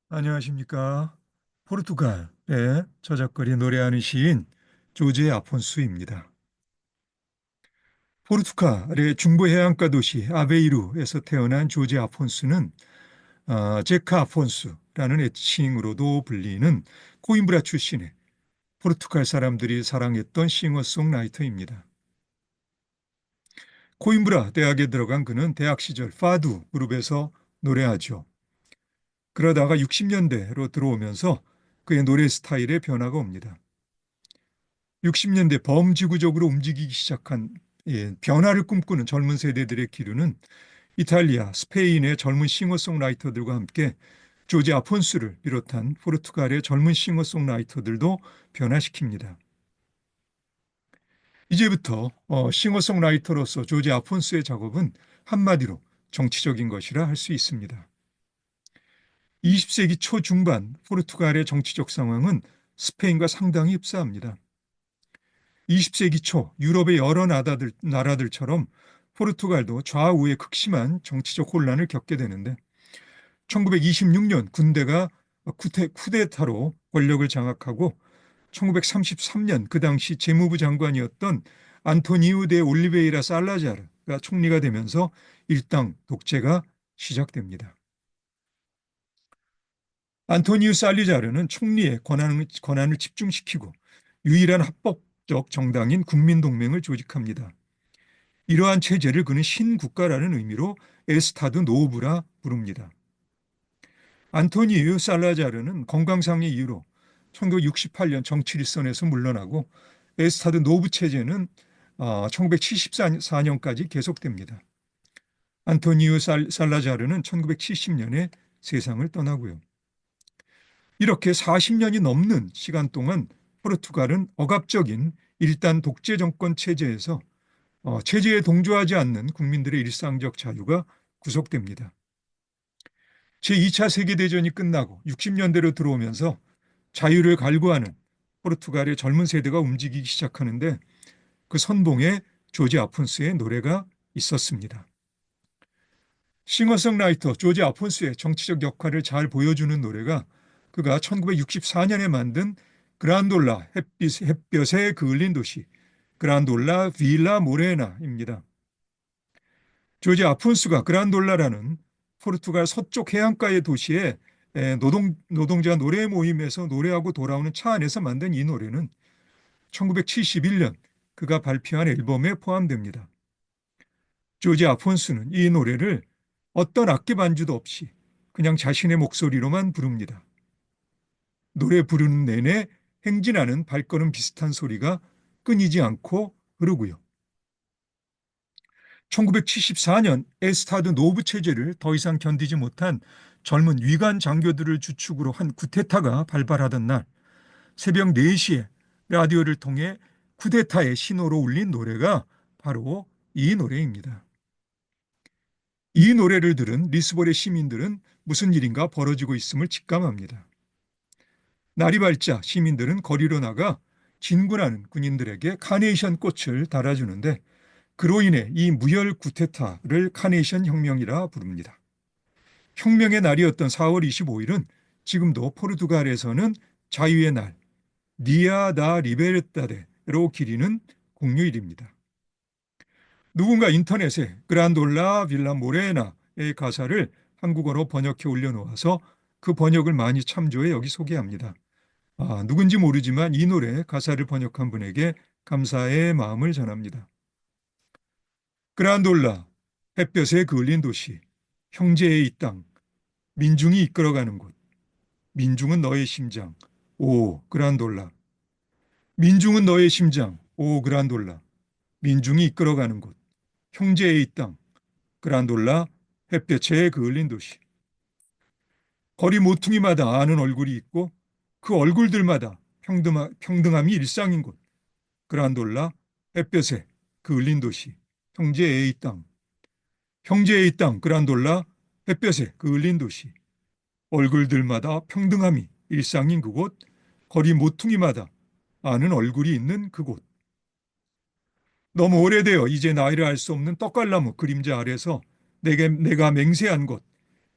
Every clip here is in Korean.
안녕하십니까. 포르투갈의 저작거리 노래하는 시인 조제 아폰수입니다. 포르투갈의 중부 해안가 도시 아베이루에서 태어난 조제 아폰수는 제카 아폰수라는 애칭으로도 불리는 코임브라 출신의 포르투갈 사람들이 사랑했던 싱어송라이터입니다. 코임브라 대학에 들어간 그는 대학 시절 파두 그룹에서 노래하죠. 그러다가 60년대로 들어오면서 그의 노래 스타일에 변화가 옵니다. 60년대 범지구적으로 움직이기 시작한 변화를 꿈꾸는 젊은 세대들의 기류는 이탈리아, 스페인의 젊은 싱어송라이터들과 함께 조지 아폰스를 비롯한 포르투갈의 젊은 싱어송라이터들도 변화시킵니다. 이제부터 싱어송라이터로서 조지 아폰스의 작업은 한마디로 정치적인 것이라 할 수 있습니다. 20세기 초중반 포르투갈의 정치적 상황은 스페인과 상당히 흡사합니다. 20세기 초 유럽의 여러 나라들처럼 포르투갈도 좌우의 극심한 정치적 혼란을 겪게 되는데 1926년 군대가 쿠데타로 권력을 장악하고 1933년 그 당시 재무부 장관이었던 안토니우 데 올리베이라 살라자르가 총리가 되면서 일당 독재가 시작됩니다. 안토니우 살리자르는 총리의 권한을 집중시키고 유일한 합법적 정당인 국민동맹을 조직합니다. 이러한 체제를 그는 신국가라는 의미로 에스타드 노브라 부릅니다. 안토니우 살라자르는 건강상의 이유로 1968년 정치 일선에서 물러나고 에스타드 노브 체제는 1974년까지 계속됩니다. 안토니우 살라자르는 1970년에 세상을 떠나고요. 이렇게 40년이 넘는 시간 동안 포르투갈은 억압적인 일단 독재 정권 체제에서 체제에 동조하지 않는 국민들의 일상적 자유가 구속됩니다. 제2차 세계대전이 끝나고 60년대로 들어오면서 자유를 갈구하는 포르투갈의 젊은 세대가 움직이기 시작하는데 그 선봉에 조지 아폰스의 노래가 있었습니다. 싱어송라이터 조지 아폰스의 정치적 역할을 잘 보여주는 노래가 그가 1964년에 만든 그란돌라 햇볕에 그을린 도시 그란돌라 빌라 모레나입니다. 조지 아폰스가 그란돌라라는 포르투갈 서쪽 해안가의 도시에 노동자 노래 모임에서 노래하고 돌아오는 차 안에서 만든 이 노래는 1971년 그가 발표한 앨범에 포함됩니다. 조지 아폰스는 이 노래를 어떤 악기 반주도 없이 그냥 자신의 목소리로만 부릅니다. 노래 부르는 내내 행진하는 발걸음 비슷한 소리가 끊이지 않고 흐르고요. 1974년 에스타드 노브 체제를 더 이상 견디지 못한 젊은 위관 장교들을 주축으로 한 쿠데타가 발발하던 날 새벽 4시에 라디오를 통해 쿠데타의 신호로 울린 노래가 바로 이 노래입니다. 이 노래를 들은 리스본의 시민들은 무슨 일인가 벌어지고 있음을 직감합니다. 날이 밝자 시민들은 거리로 나가 진군하는 군인들에게 카네이션 꽃을 달아주는데 그로 인해 이 무혈 쿠데타를 카네이션 혁명이라 부릅니다. 혁명의 날이었던 4월 25일은 지금도 포르투갈에서는 자유의 날, 니아 다 리베르타데로 기리는 공휴일입니다. 누군가 인터넷에 그란돌라 빌라 모레나의 가사를 한국어로 번역해 올려놓아서 그 번역을 많이 참조해 여기 소개합니다. 누군지 모르지만 이 노래 가사를 번역한 분에게 감사의 마음을 전합니다. 그란돌라, 햇볕에 그을린 도시, 형제의 이 땅, 민중이 이끌어가는 곳, 민중은 너의 심장, 오 그란돌라. 민중은 너의 심장, 오 그란돌라. 민중이 이끌어가는 곳, 형제의 이 땅, 그란돌라, 햇볕에 그을린 도시. 거리 모퉁이마다 아는 얼굴이 있고 그 얼굴들마다 평등함이 일상인 곳, 그란돌라, 햇볕에 그을린 도시, 형제의 이 땅. 형제의 이 땅, 그란돌라, 햇볕에 그을린 도시. 얼굴들마다 평등함이 일상인 그곳, 거리 모퉁이마다 아는 얼굴이 있는 그곳. 너무 오래되어 이제 나이를 알 수 없는 떡갈나무 그림자 아래서 내가 맹세한 곳,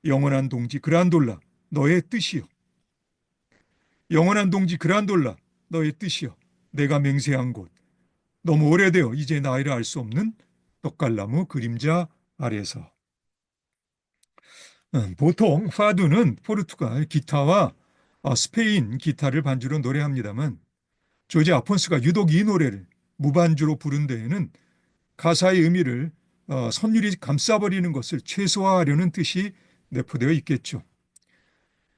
영원한 동지 그란돌라, 너의 뜻이여. 영원한 동지 그란돌라, 너의 뜻이여. 내가 맹세한 곳. 너무 오래되어 이제 나이를 알 수 없는 떡갈나무 그림자 아래서. 보통 파두는 포르투갈 기타와 스페인 기타를 반주로 노래합니다만 조지 아폰스가 유독 이 노래를 무반주로 부른 데에는 가사의 의미를 선율이 감싸버리는 것을 최소화하려는 뜻이 내포되어 있겠죠.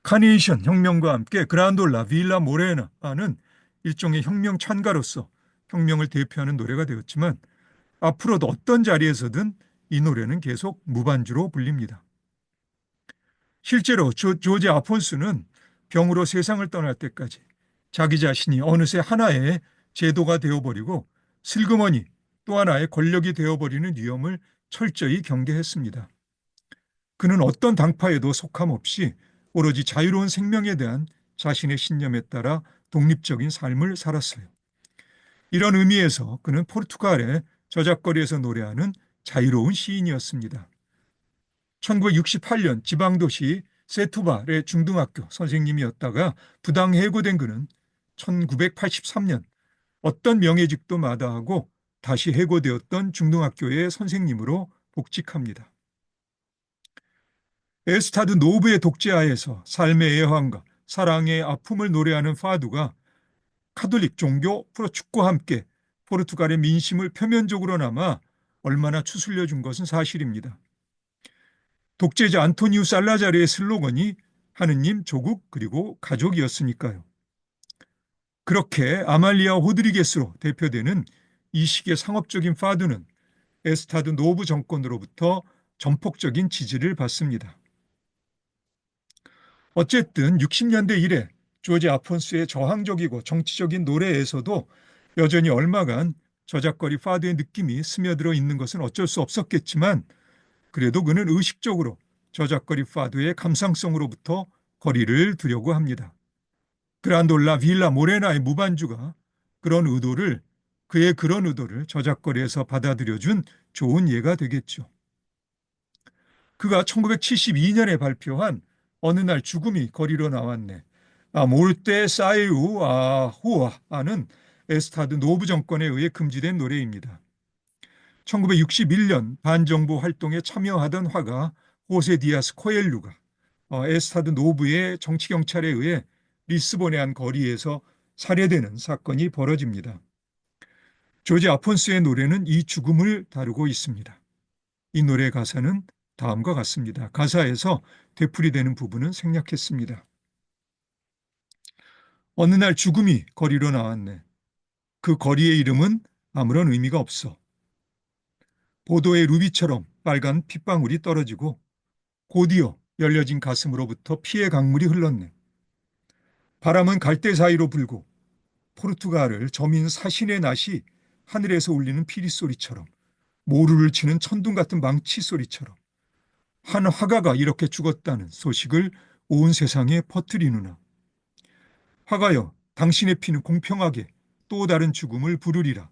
카네이션 혁명과 함께 그란돌라 빌라 모레나는 일종의 혁명 찬가로서 혁명을 대표하는 노래가 되었지만 앞으로도 어떤 자리에서든 이 노래는 계속 무반주로 불립니다. 실제로 조지 아폰스는 병으로 세상을 떠날 때까지 자기 자신이 어느새 하나의 제도가 되어버리고 슬그머니 또 하나의 권력이 되어버리는 위험을 철저히 경계했습니다. 그는 어떤 당파에도 속함 없이 오로지 자유로운 생명에 대한 자신의 신념에 따라 독립적인 삶을 살았어요. 이런 의미에서 그는 포르투갈의 저작거리에서 노래하는 자유로운 시인이었습니다. 1968년 지방도시 세투발의 중등학교 선생님이었다가 부당 해고된 그는 1983년 어떤 명예직도 마다하고 다시 해고되었던 중등학교의 선생님으로 복직합니다. 에스타드 노브의 독재하에서 삶의 애환과 사랑의 아픔을 노래하는 파두가 카톨릭 종교 프로축구와 함께 포르투갈의 민심을 표면적으로나마 얼마나 추슬려 준 것은 사실입니다. 독재자 안토니우 살라자르의 슬로건이 하느님, 조국, 그리고 가족이었으니까요. 그렇게 아말리아 호드리게스로 대표되는 이 시기의 상업적인 파두는 에스타드 노브 정권으로부터 전폭적인 지지를 받습니다. 어쨌든 60년대 이래 조지 아폰스의 저항적이고 정치적인 노래에서도 여전히 얼마간 저작거리 파두의 느낌이 스며들어 있는 것은 어쩔 수 없었겠지만 그래도 그는 의식적으로 저작거리 파두의 감상성으로부터 거리를 두려고 합니다. 그란돌라 빌라 모레나의 무반주가 그의 그런 의도를 저작거리에서 받아들여준 좋은 예가 되겠죠. 그가 1972년에 발표한 어느 날 죽음이 거리로 나왔네. 몰테 사이우 후아는 에스타드 노브 정권에 의해 금지된 노래입니다. 1961년 반정부 활동에 참여하던 화가 호세 디아스 코엘루가 에스타드 노브의 정치경찰에 의해 리스본의 한 거리에서 살해되는 사건이 벌어집니다. 조지 아폰스의 노래는 이 죽음을 다루고 있습니다. 이 노래 가사는 다음과 같습니다. 가사에서 되풀이되는 부분은 생략했습니다. 어느 날 죽음이 거리로 나왔네. 그 거리의 이름은 아무런 의미가 없어. 보도의 루비처럼 빨간 핏방울이 떨어지고 곧이어 열려진 가슴으로부터 피의 강물이 흘렀네. 바람은 갈대 사이로 불고 포르투갈을 저민 사신의 낫이 하늘에서 울리는 피리 소리처럼 모루를 치는 천둥 같은 망치 소리처럼 한 화가가 이렇게 죽었다는 소식을 온 세상에 퍼뜨리누나. 화가여, 당신의 피는 공평하게 또 다른 죽음을 부르리라.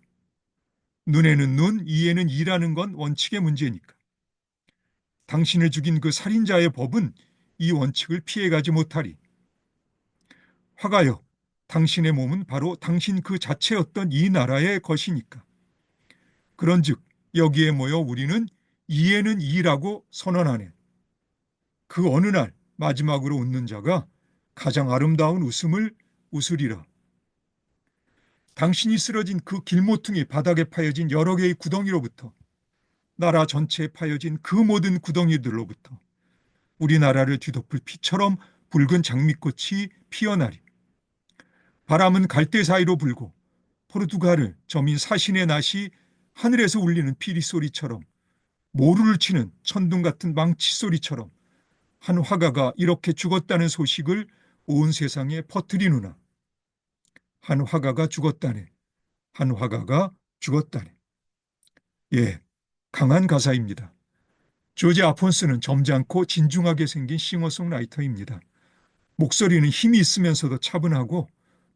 눈에는 눈, 이에는 이라는 건 원칙의 문제니까. 당신을 죽인 그 살인자의 법은 이 원칙을 피해가지 못하리. 화가여, 당신의 몸은 바로 당신 그 자체였던 이 나라의 것이니까. 그런즉 여기에 모여 우리는 이에는 이라고 선언하네. 그 어느 날 마지막으로 웃는 자가 가장 아름다운 웃음을 웃으리라. 당신이 쓰러진 그 길모퉁이 바닥에 파여진 여러 개의 구덩이로부터 나라 전체에 파여진 그 모든 구덩이들로부터 우리나라를 뒤덮을 피처럼 붉은 장미꽃이 피어나리. 바람은 갈대 사이로 불고 포르투갈을 저민 사신의 낫이 하늘에서 울리는 피리 소리처럼 모루를 치는 천둥 같은 망치 소리처럼 한 화가가 이렇게 죽었다는 소식을 온 세상에 퍼뜨리누나. 한 화가가 죽었다네. 한 화가가 죽었다네. 예, 강한 가사입니다. 조지 아폰스는 점잖고 진중하게 생긴 싱어송라이터입니다. 목소리는 힘이 있으면서도 차분하고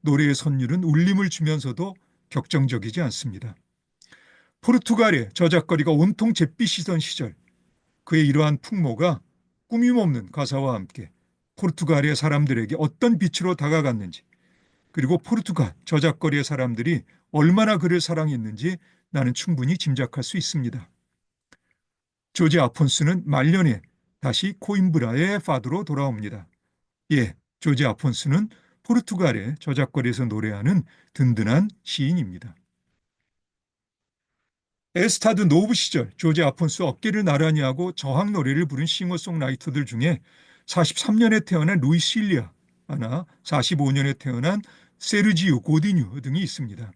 노래의 선율은 울림을 주면서도 격정적이지 않습니다. 포르투갈의 저작거리가 온통 잿빛이던 시절 그의 이러한 풍모가 꾸밈없는 가사와 함께 포르투갈의 사람들에게 어떤 빛으로 다가갔는지, 그리고 포르투갈 저작거리의 사람들이 얼마나 그를 사랑했는지 나는 충분히 짐작할 수 있습니다. 조지 아폰스는 말년에 다시 코임브라의 파도로 돌아옵니다. 예, 조지 아폰스는 포르투갈의 저작거리에서 노래하는 든든한 시인입니다. 에스타드 노브 시절 조지 아폰스 어깨를 나란히 하고 저항 노래를 부른 싱어송라이터들 중에 43년에 태어난 루이스 일리아나 45년에 태어난 세르지오 고디뉴 등이 있습니다.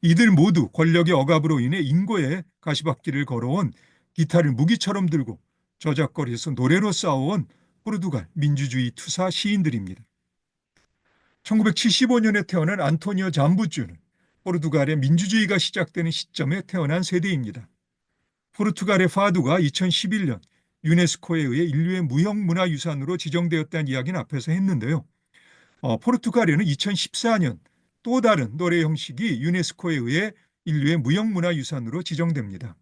이들 모두 권력의 억압으로 인해 인고의 가시밭길을 걸어온, 기타를 무기처럼 들고 저작거리에서 노래로 싸워온 포르투갈 민주주의 투사 시인들입니다. 1975년에 태어난 안토니오 잠부주는 포르투갈의 민주주의가 시작되는 시점에 태어난 세대입니다. 포르투갈의 파두가 2011년 유네스코에 의해 인류의 무형문화유산으로 지정되었다는 이야기는 앞에서 했는데요. 포르투갈에는 2014년 또 다른 노래 형식이 유네스코에 의해 인류의 무형문화유산으로 지정됩니다.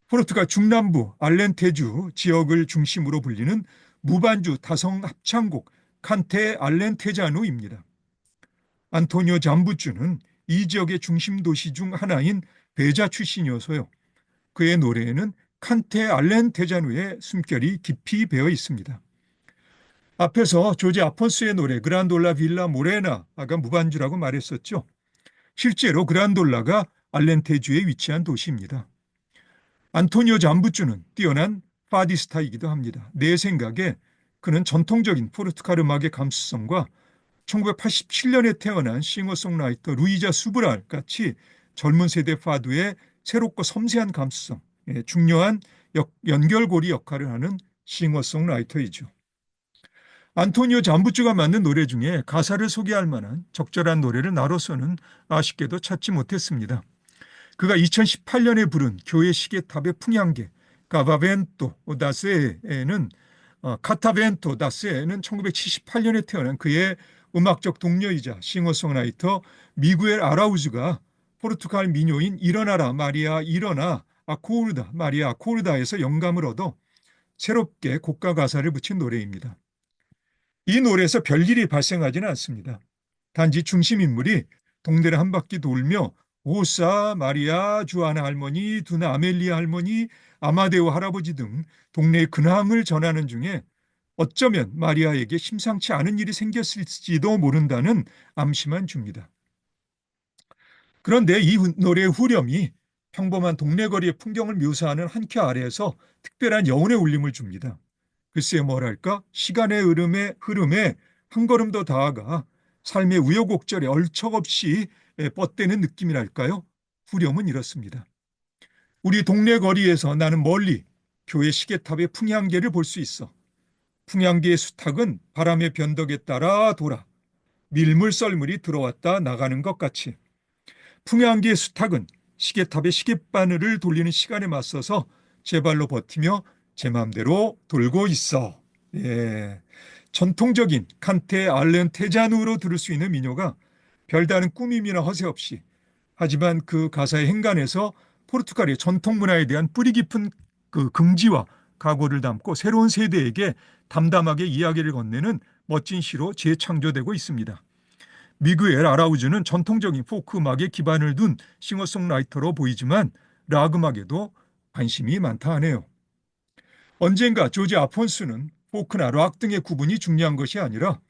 포르투갈 중남부 알렌테주 지역을 중심으로 불리는 무반주 다성 합창곡 칸테 알렌테자누입니다. 안토니오 잠부주는 이 지역의 중심 도시 중 하나인 베자 출신이어서요. 그의 노래에는 칸테 알렌테자누의 숨결이 깊이 배어 있습니다. 앞에서 조지 아폰스의 노래 그란돌라 빌라 모레나가 무반주라고 말했었죠. 실제로 그란돌라가 알렌테주에 위치한 도시입니다. 안토니오 잠부주는 뛰어난 파디스타이기도 합니다. 내 생각에 그는 전통적인 포르투갈 음악의 감수성과 1987년에 태어난 싱어송라이터 루이자 수브랄 같이 젊은 세대 파두의 새롭고 섬세한 감수성, 중요한 연결고리 역할을 하는 싱어송라이터이죠. 안토니오 잠부주가 만든 노래 중에 가사를 소개할 만한 적절한 노래를 나로서는 아쉽게도 찾지 못했습니다. 그가 2018년에 부른 교회 시계탑의 풍향계 가바벤토 다세는 카타벤토 다세는 1978년에 태어난 그의 음악적 동료이자 싱어송라이터 미구엘 아라우즈가 포르투갈 민요인 일어나라 마리아 일어나 아코르다 마리아 아코르다에서 영감을 얻어 새롭게 곡과 가사를 붙인 노래입니다. 이 노래에서 별일이 발생하지는 않습니다. 단지 중심 인물이 동네를 한 바퀴 돌며 오사, 마리아, 주아나 할머니, 두나 아멜리아 할머니, 아마데오 할아버지 등 동네의 근황을 전하는 중에 어쩌면 마리아에게 심상치 않은 일이 생겼을지도 모른다는 암시만 줍니다. 그런데 이 노래의 후렴이 평범한 동네 거리의 풍경을 묘사하는 한 큐 아래에서 특별한 여운의 울림을 줍니다. 글쎄 뭐랄까, 시간의 흐름에 한 걸음 더 다가가 삶의 우여곡절에 얼척없이 뻗대는 느낌이랄까요? 후렴은 이렇습니다. 우리 동네 거리에서 나는 멀리 교회 시계탑의 풍향계를 볼 수 있어. 풍향계의 수탉은 바람의 변덕에 따라 돌아 밀물 썰물이 들어왔다 나가는 것 같이. 풍향계의 수탉은 시계탑의 시계바늘을 돌리는 시간에 맞서서 제 발로 버티며 제 마음대로 돌고 있어. 예. 전통적인 칸테 알렌테자누로 들을 수 있는 민요가 별다른 꾸밈이나 허세 없이, 하지만 그 가사의 행간에서 포르투갈의 전통 문화에 대한 뿌리 깊은 그 긍지와 각오를 담고 새로운 세대에게 담담하게 이야기를 건네는 멋진 시로 재창조되고 있습니다. 미구엘 아라우즈는 전통적인 포크 음악에 기반을 둔 싱어송라이터로 보이지만 락 음악에도 관심이 많다 하네요. 언젠가 조지 아폰스는 포크나 락 등의 구분이 중요한 것이 아니라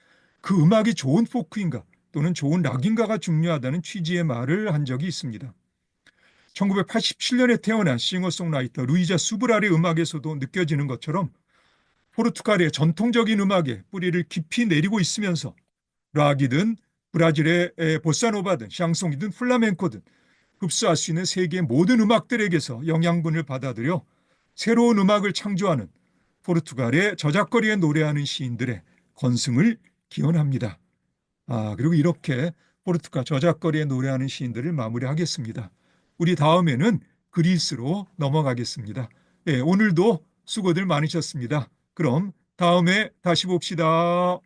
그 음악이 좋은 포크인가 또는 좋은 락인가가 중요하다는 취지의 말을 한 적이 있습니다. 1987년에 태어난 싱어송라이터 루이자 수브랄의 음악에서도 느껴지는 것처럼 포르투갈의 전통적인 음악에 뿌리를 깊이 내리고 있으면서 락이든 브라질의 보사노바든 샹송이든 플라멘코든 흡수할 수 있는 세계 모든 음악들에게서 영양분을 받아들여 새로운 음악을 창조하는 포르투갈의 저작거리에 노래하는 시인들의 건승을 기원합니다. 그리고 이렇게 포르투갈 저작거리에 노래하는 시인들을 마무리하겠습니다. 우리 다음에는 그리스로 넘어가겠습니다. 네, 오늘도 수고들 많으셨습니다. 그럼 다음에 다시 봅시다.